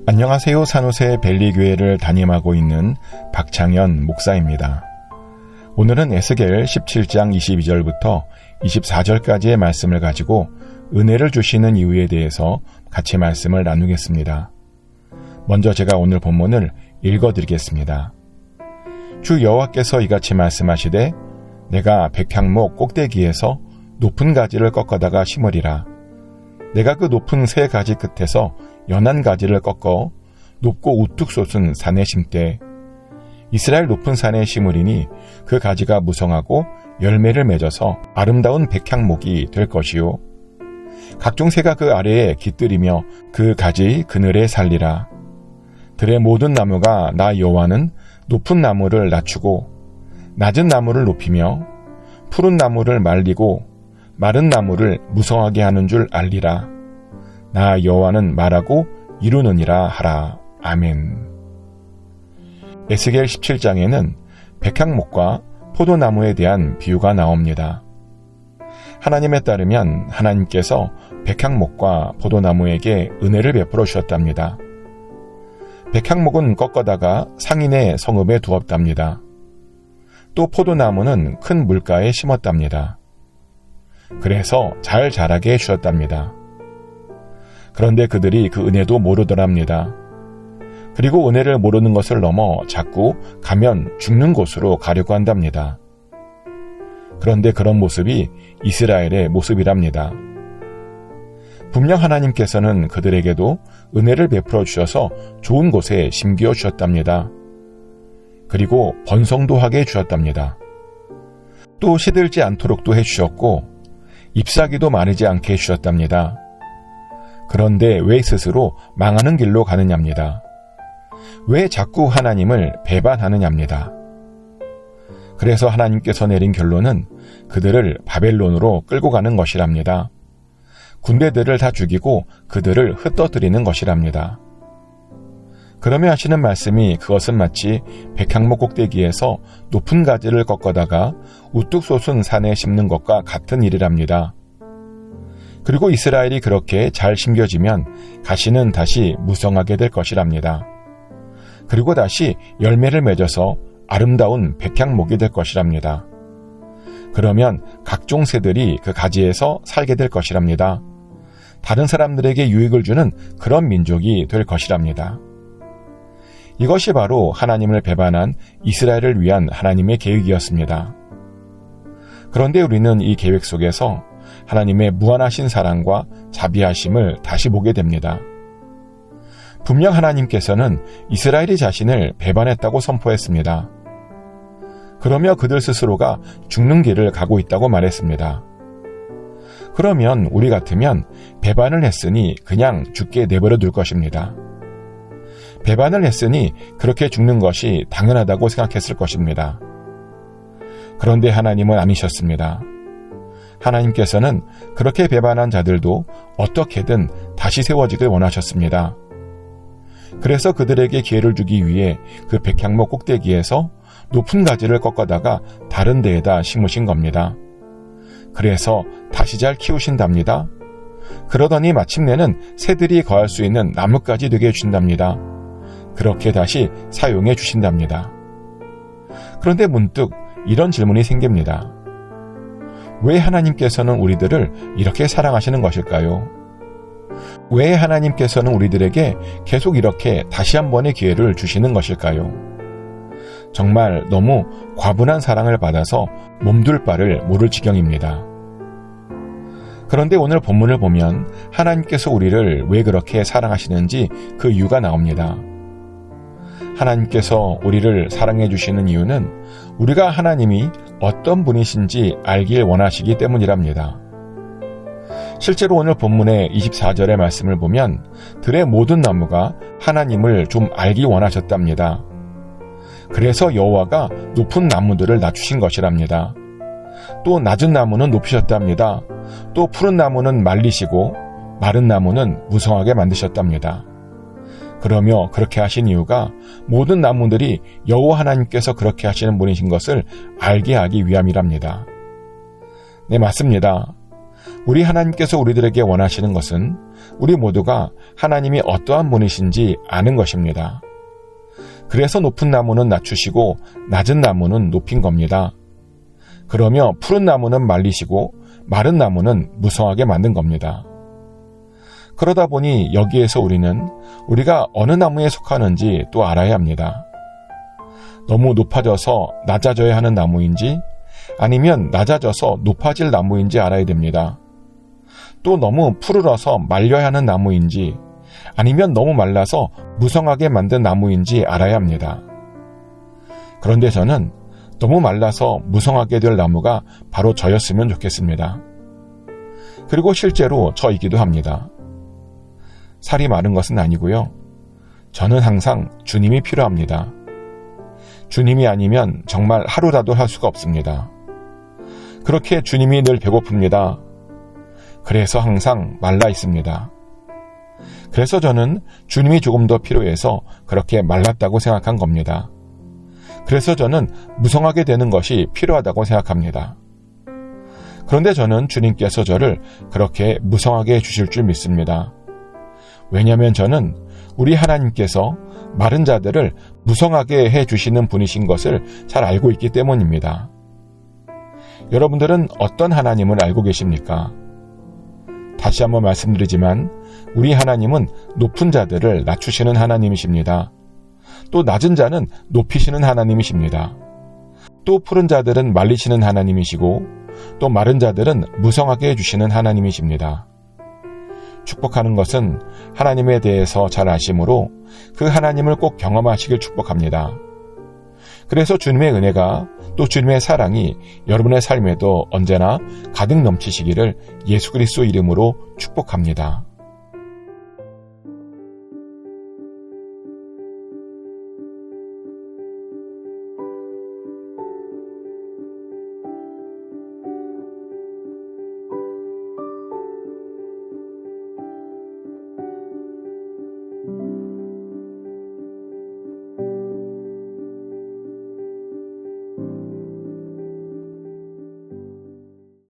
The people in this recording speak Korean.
안녕하세요. 산호세 벨리교회를 담임하고 있는 박창현 목사입니다. 오늘은 에스겔 17장 22절부터 24절까지의 말씀을 가지고 은혜를 주시는 이유에 대해서 같이 말씀을 나누겠습니다. 먼저 제가 오늘 본문을 읽어드리겠습니다. 주 여호와께서 이같이 말씀하시되 내가 백향목 꼭대기에서 높은 가지를 꺾어다가 심으리라. 내가 그 높은 세 가지 끝에서 연한 가지를 꺾어 높고 우뚝 솟은 산에 심되 이스라엘 높은 산에 심으리니 그 가지가 무성하고 열매를 맺어서 아름다운 백향목이 될 것이요 각종 새가 그 아래에 깃들이며 그 가지 그늘에 살리라. 들의 모든 나무가 나 여호와는 높은 나무를 낮추고 낮은 나무를 높이며 푸른 나무를 말리고 마른 나무를 무성하게 하는 줄 알리라. 나 여호와는 말하고 이루느니라 하라. 아멘. 에스겔 17장에는 백향목과 포도나무에 대한 비유가 나옵니다. 하나님에 따르면 하나님께서 백향목과 포도나무에게 은혜를 베풀어 주셨답니다. 백향목은 꺾어다가 상인의 성읍에 두었답니다. 또 포도나무는 큰 물가에 심었답니다. 그래서 잘 자라게 해주셨답니다. 그런데 그들이 그 은혜도 모르더랍니다. 그리고 은혜를 모르는 것을 넘어 자꾸 가면 죽는 곳으로 가려고 한답니다. 그런데 그런 모습이 이스라엘의 모습이랍니다. 분명 하나님께서는 그들에게도 은혜를 베풀어 주셔서 좋은 곳에 심겨 주셨답니다. 그리고 번성도 하게 해주셨답니다. 또 시들지 않도록도 해주셨고 잎사귀도 마르지 않게 해주셨답니다. 그런데 왜 스스로 망하는 길로 가느냐입니다. 왜 자꾸 하나님을 배반하느냐입니다. 그래서 하나님께서 내린 결론은 그들을 바벨론으로 끌고 가는 것이랍니다. 군대들을 다 죽이고 그들을 흩어뜨리는 것이랍니다. 그러며 하시는 말씀이 그것은 마치 백향목 꼭대기에서 높은 가지를 꺾어다가 우뚝 솟은 산에 심는 것과 같은 일이랍니다. 그리고 이스라엘이 그렇게 잘 심겨지면 가시는 다시 무성하게 될 것이랍니다. 그리고 다시 열매를 맺어서 아름다운 백향목이 될 것이랍니다. 그러면 각종 새들이 그 가지에서 살게 될 것이랍니다. 다른 사람들에게 유익을 주는 그런 민족이 될 것이랍니다. 이것이 바로 하나님을 배반한 이스라엘을 위한 하나님의 계획이었습니다. 그런데 우리는 이 계획 속에서 하나님의 무한하신 사랑과 자비하심을 다시 보게 됩니다. 분명 하나님께서는 이스라엘이 자신을 배반했다고 선포했습니다. 그러며 그들 스스로가 죽는 길을 가고 있다고 말했습니다. 그러면 우리 같으면 배반을 했으니 그냥 죽게 내버려 둘 것입니다. 배반을 했으니 그렇게 죽는 것이 당연하다고 생각했을 것입니다. 그런데 하나님은 아니셨습니다. 하나님께서는 그렇게 배반한 자들도 어떻게든 다시 세워지길 원하셨습니다. 그래서 그들에게 기회를 주기 위해 그 백향목 꼭대기에서 높은 가지를 꺾어다가 다른 데에다 심으신 겁니다. 그래서 다시 잘 키우신답니다. 그러더니 마침내는 새들이 거할 수 있는 나뭇가지 되게 해주신답니다. 그렇게 다시 사용해 주신답니다. 그런데 문득 이런 질문이 생깁니다. 왜 하나님께서는 우리들을 이렇게 사랑하시는 것일까요? 왜 하나님께서는 우리들에게 계속 이렇게 다시 한 번의 기회를 주시는 것일까요? 정말 너무 과분한 사랑을 받아서 몸둘 바를 모를 지경입니다. 그런데 오늘 본문을 보면 하나님께서 우리를 왜 그렇게 사랑하시는지 그 이유가 나옵니다. 하나님께서 우리를 사랑해 주시는 이유는 우리가 하나님이 어떤 분이신지 알길 원하시기 때문이랍니다. 실제로 오늘 본문의 24절의 말씀을 보면 들의 모든 나무가 하나님을 좀 알기 원하셨답니다. 그래서 여호와가 높은 나무들을 낮추신 것이랍니다. 또 낮은 나무는 높이셨답니다. 또 푸른 나무는 말리시고 마른 나무는 무성하게 만드셨답니다. 그러며 그렇게 하신 이유가 모든 나무들이 여호와 하나님께서 그렇게 하시는 분이신 것을 알게 하기 위함이랍니다. 네, 맞습니다. 우리 하나님께서 우리들에게 원하시는 것은 우리 모두가 하나님이 어떠한 분이신지 아는 것입니다. 그래서 높은 나무는 낮추시고 낮은 나무는 높인 겁니다. 그러며 푸른 나무는 말리시고 마른 나무는 무성하게 만든 겁니다. 그러다 보니 여기에서 우리는 우리가 어느 나무에 속하는지 또 알아야 합니다. 너무 높아져서 낮아져야 하는 나무인지 아니면 낮아져서 높아질 나무인지 알아야 됩니다. 또 너무 푸르러서 말려야 하는 나무인지 아니면 너무 말라서 무성하게 만든 나무인지 알아야 합니다. 그런데 저는 너무 말라서 무성하게 될 나무가 바로 저였으면 좋겠습니다. 그리고 실제로 저이기도 합니다. 살이 마른 것은 아니고요. 저는 항상 주님이 필요합니다. 주님이 아니면 정말 하루라도 할 수가 없습니다. 그렇게 주님이 늘 배고픕니다. 그래서 항상 말라 있습니다. 그래서 저는 주님이 조금 더 필요해서 그렇게 말랐다고 생각한 겁니다. 그래서 저는 무성하게 되는 것이 필요하다고 생각합니다. 그런데 저는 주님께서 저를 그렇게 무성하게 해주실 줄 믿습니다. 왜냐하면 저는 우리 하나님께서 마른 자들을 무성하게 해주시는 분이신 것을 잘 알고 있기 때문입니다. 여러분들은 어떤 하나님을 알고 계십니까? 다시 한번 말씀드리지만 우리 하나님은 높은 자들을 낮추시는 하나님이십니다. 또 낮은 자는 높이시는 하나님이십니다. 또 푸른 자들은 말리시는 하나님이시고 또 마른 자들은 무성하게 해주시는 하나님이십니다. 축복하는 것은 하나님에 대해서 잘 아심으로 그 하나님을 꼭 경험하시길 축복합니다. 그래서 주님의 은혜가 또 주님의 사랑이 여러분의 삶에도 언제나 가득 넘치시기를 예수 그리스도 이름으로 축복합니다.